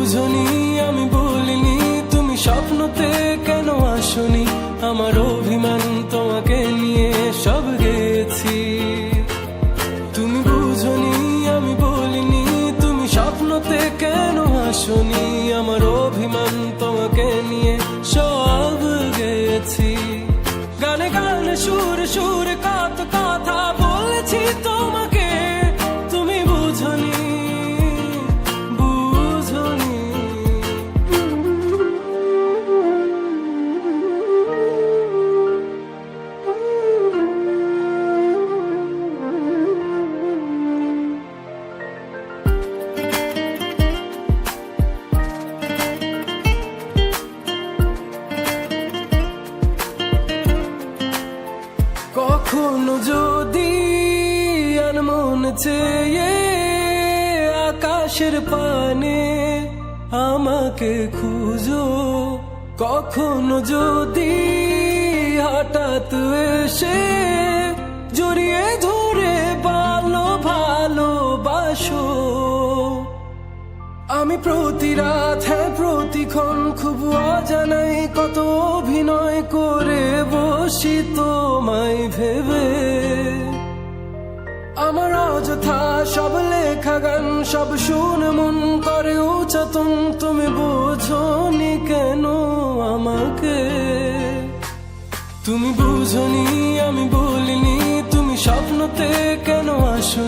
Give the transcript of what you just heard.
বুঝনি আমি বলিনি, তুমি স্বপ্নতে কেন আসনি, আমার অভিমান তোমাকে নিয়ে সব গেছি। তুমি বুঝনি আমি বলিনি, তুমি স্বপ্নতে কেন আসনি, আমার অভিমান তোমাকে নিয়ে সব গেছি। গানে গানে সুরে সুরে কত কথা বলেছি তোমাকে, তুমি বুঝনি বুঝনি। কখনো যদি আনমন চেয়ে আকাশের পানে আমাকে খুঁজো, কখনো যদি হঠাৎ এসে জড়িয়ে ধরে ভালোবাসো, আমি প্রতি রাত হ্যাঁ প্রতিক্ষণ খুব অজানাই কত অভিনয় করে বসি তোমায় ভেবে। আমার অযথা সব লেখা গান সব শুনে মন করে উচ্চাতন, তুমি বোঝনি কেন আমাকে। তুমি বুঝনি আমি বলিনি, তুমি স্বপ্নতে কেন আসো